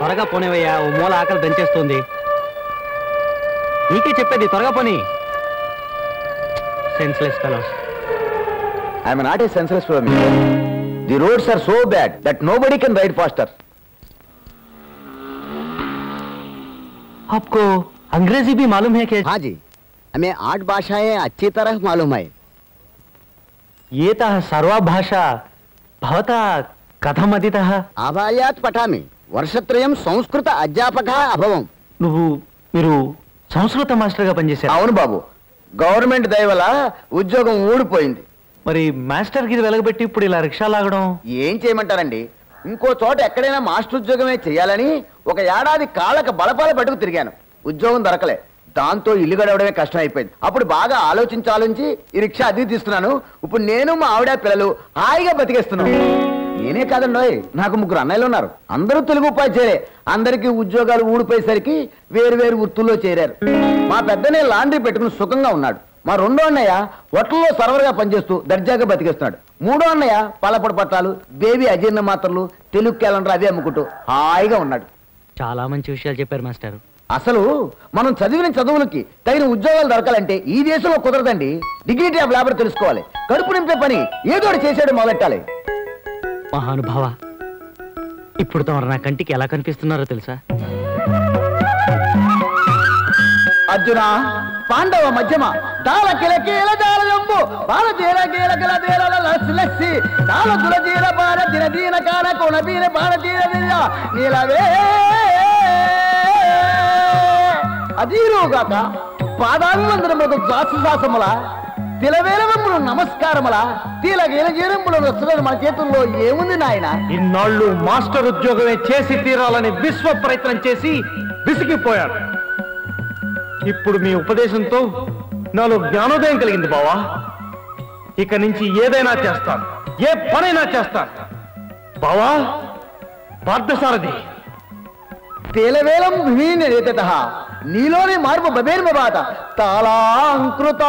త్వరగా పోనేవయ్యా, ఓ మూల ఆకలి దంచేస్తుంది. నీకే చెప్పేది, త్వరగా పోనీ. Senseless fellows. I am not a senseless fellow. The roads are so bad that nobody can ride faster. आपको अंग्रेजी भी मालूम है क्या? हाँ जी, हमें 8 भाषाएं अच्छी तरह मालूम है. ये तः सर्वा भाषा भवता कथम अधीतः? आभायात् पठामि. वर्षत्रयं संस्कृत अध्यापकः अभवम्. మీరు సంస్కృత మాస్టర్గా పనిచేశారు? అవును బాబు, గవర్నమెంట్ దయ వల్ల ఉద్యోగం ఊడిపోయింది. మరి మాస్టర్ గిరి వెలగబెట్టి ఇప్పుడు ఇలా రిక్షా లాగడం ఏం చేయమంటారండి? ఇంకో చోట ఎక్కడైనా మాస్టర్ ఉద్యోగమే చేయాలని ఒక ఏడాది కాళ్ళకు బలపాల పట్టుకు తిరిగాను. ఉద్యోగం దొరకలే. దాంతో ఇల్లు గడవడమే కష్టం అయిపోయింది. అప్పుడు బాగా ఆలోచించి ఈ రిక్షా అద్దెకి తీస్తున్నాను. ఇప్పుడు నేను మా ఆవిడ పిల్లలు హాయిగా బతికేస్తున్నాను. నేనే కాదండి, నాకు 3 అన్నయ్యలు ఉన్నారు. అందరూ తెలుగు ఉపాధ్యాయులే. అందరికీ ఉద్యోగాలు ఊడిపోయేసరికి వేరు వేరు వృత్తుల్లో చేరారు. మా పెద్దనే లాండ్రీ పెట్టుకుని సుఖంగా ఉన్నాడు. మా 2వ అన్నయ్య హోటల్లో సర్వర్గా పనిచేస్తూ దర్జాగా బతికేస్తున్నాడు. 3వ అన్నయ్య పాలపొడి పట్టాలు, బేబీ అజీర్ణ మాత్రలు, తెలుగు క్యాలెండర్ అవి అమ్ముకుంటూ హాయిగా ఉన్నాడు. చాలా మంచి విషయాలు చెప్పారు మాస్టర్. అసలు మనం చదివిన చదువులకి తగిన ఉద్యోగాలు దొరకాలంటే ఈ దేశంలో కుదరదండి. డిగ్నిటీ ఆఫ్ లేబర్ తెలుసుకోవాలి. కడుపు నింపే పని ఏదో చేసాడు మొదలెట్టాలి. మహానుభావ, ఇప్పుడు తమరు నా కంటికి ఎలా కనిపిస్తున్నారో తెలుసా? అర్జున పాండవ మధ్యమ తాళ కిలకీల జాలజంబు బాల జీల గీల గిల దీల లస్సి తాళ దుల జీల బాల దిన దీన కాన కోణ బీన బాల జీల దిల్ల నీలవే అదీరుగాక పాదాభివందనములకు దాసదాసముల తిలవేలవములు నమస్కారముల తీలగీల జీరములు వస్తున్నది మన చేతుల్లో ఏముంది నాయన? ఇన్నాళ్ళు మాస్టర్ ఉద్యోగమే చేసి తీరాలని విశ్వ ప్రయత్నం చేసి విసిగిపోయాడు. ఇప్పుడు మీ ఉపదేశంతో నాలో జ్ఞానోదయం కలిగింది బావా. ఇక నుంచి ఏదైనా చేస్తాను, ఏ పనైనా చేస్తాను బావా. పార్థసారథి తేలవేలం భీనేత నీలోని మార్పు బబేర్మ బాత తాళాంకృతానః